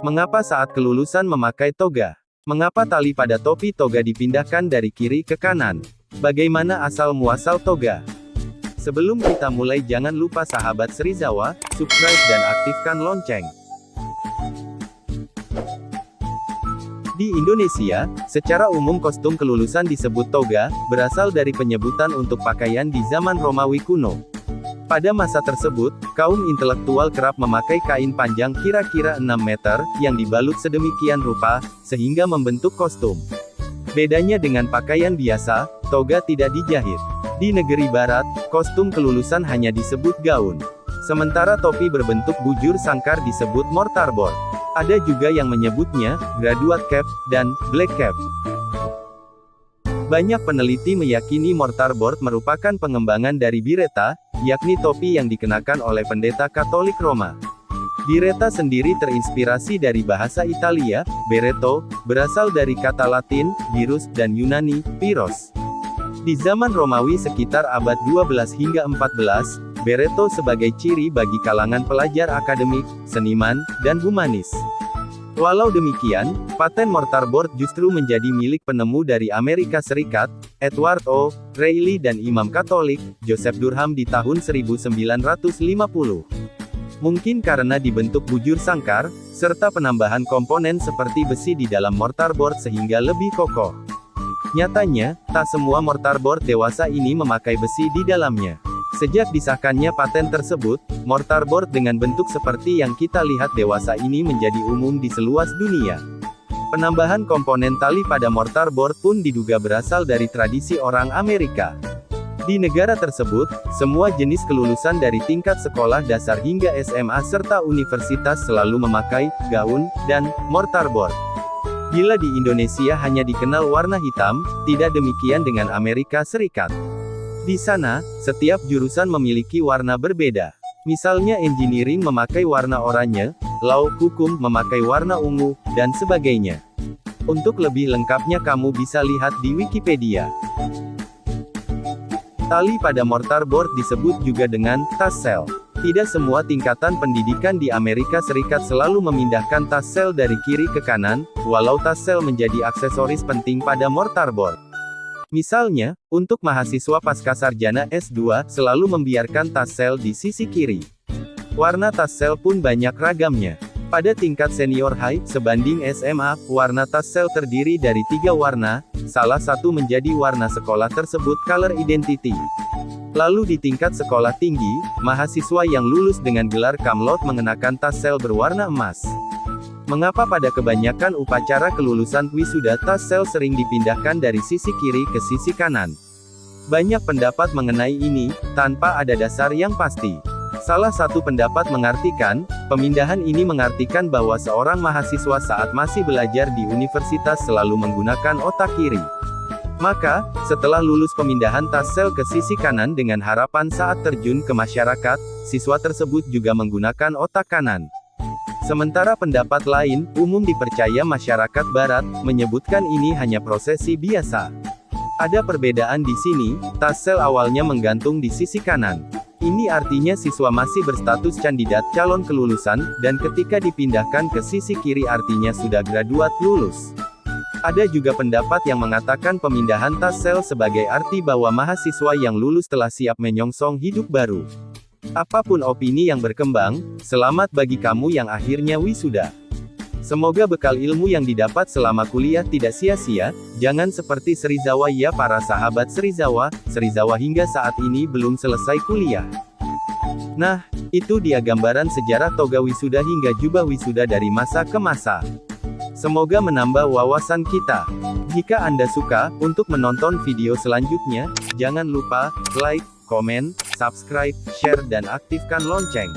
Mengapa saat kelulusan memakai toga? Mengapa tali pada topi toga dipindahkan dari kiri ke kanan? Bagaimana asal-muasal toga? Sebelum kita mulai, jangan lupa sahabat Serizawa, subscribe dan aktifkan lonceng. Di Indonesia, secara umum kostum kelulusan disebut toga, berasal dari penyebutan untuk pakaian di zaman Romawi kuno. Pada masa tersebut, kaum intelektual kerap memakai kain panjang kira-kira 6 meter, yang dibalut sedemikian rupa, sehingga membentuk kostum. Bedanya dengan pakaian biasa, toga tidak dijahit. Di negeri barat, kostum kelulusan hanya disebut gaun. Sementara topi berbentuk bujur sangkar disebut mortarboard. Ada juga yang menyebutnya graduate cap dan black cap. Banyak peneliti meyakini mortarboard merupakan pengembangan dari biretta, yakni topi yang dikenakan oleh pendeta Katolik Roma. Biretta sendiri terinspirasi dari bahasa Italia, beretto, berasal dari kata Latin, birus, dan Yunani, piros. Di zaman Romawi sekitar abad 12 hingga 14, beretto sebagai ciri bagi kalangan pelajar akademik, seniman, dan humanis. Walau demikian, paten mortarboard justru menjadi milik penemu dari Amerika Serikat, Edward O. Reilly dan Imam Katolik, Joseph Durham di tahun 1950. Mungkin karena dibentuk bujur sangkar, serta penambahan komponen seperti besi di dalam mortarboard sehingga lebih kokoh. Nyatanya, tak semua mortarboard dewasa ini memakai besi di dalamnya. Sejak disahkannya paten tersebut, mortarboard dengan bentuk seperti yang kita lihat dewasa ini menjadi umum di seluas dunia. Penambahan komponen tali pada mortarboard pun diduga berasal dari tradisi orang Amerika. Di negara tersebut, semua jenis kelulusan dari tingkat sekolah dasar hingga SMA serta universitas selalu memakai gaun dan mortarboard. Bila di Indonesia hanya dikenal warna hitam, tidak demikian dengan Amerika Serikat. Di sana, setiap jurusan memiliki warna berbeda. Misalnya engineering memakai warna oranye, law, hukum memakai warna ungu, dan sebagainya. Untuk lebih lengkapnya kamu bisa lihat di Wikipedia. Tali pada mortarboard disebut juga dengan tassel. Tidak semua tingkatan pendidikan di Amerika Serikat selalu memindahkan tassel dari kiri ke kanan, walau tassel menjadi aksesoris penting pada mortarboard. Misalnya, untuk mahasiswa pascasarjana S2, selalu membiarkan tassel di sisi kiri. Warna tassel pun banyak ragamnya. Pada tingkat senior high, sebanding SMA, warna tassel terdiri dari 3 warna, salah satu menjadi warna sekolah tersebut color identity. Lalu di tingkat sekolah tinggi, mahasiswa yang lulus dengan gelar cum laude mengenakan tassel berwarna emas. Mengapa pada kebanyakan upacara kelulusan wisuda tassel sering dipindahkan dari sisi kiri ke sisi kanan? Banyak pendapat mengenai ini, tanpa ada dasar yang pasti. Salah satu pendapat mengartikan, pemindahan ini mengartikan bahwa seorang mahasiswa saat masih belajar di universitas selalu menggunakan otak kiri. Maka, setelah lulus pemindahan tassel ke sisi kanan dengan harapan saat terjun ke masyarakat, siswa tersebut juga menggunakan otak kanan. Sementara pendapat lain, umum dipercaya masyarakat barat, menyebutkan ini hanya prosesi biasa. Ada perbedaan di sini, tassel awalnya menggantung di sisi kanan. Ini artinya siswa masih berstatus kandidat calon kelulusan, dan ketika dipindahkan ke sisi kiri artinya sudah graduat lulus. Ada juga pendapat yang mengatakan pemindahan tassel sebagai arti bahwa mahasiswa yang lulus telah siap menyongsong hidup baru. Apapun opini yang berkembang, selamat bagi kamu yang akhirnya wisuda. Semoga bekal ilmu yang didapat selama kuliah tidak sia-sia, jangan seperti Serizawa ya para sahabat Serizawa hingga saat ini belum selesai kuliah. Nah, itu dia gambaran sejarah toga wisuda hingga jubah wisuda dari masa ke masa. Semoga menambah wawasan kita. Jika Anda suka, untuk menonton video selanjutnya, jangan lupa like, komen, subscribe, share dan aktifkan lonceng.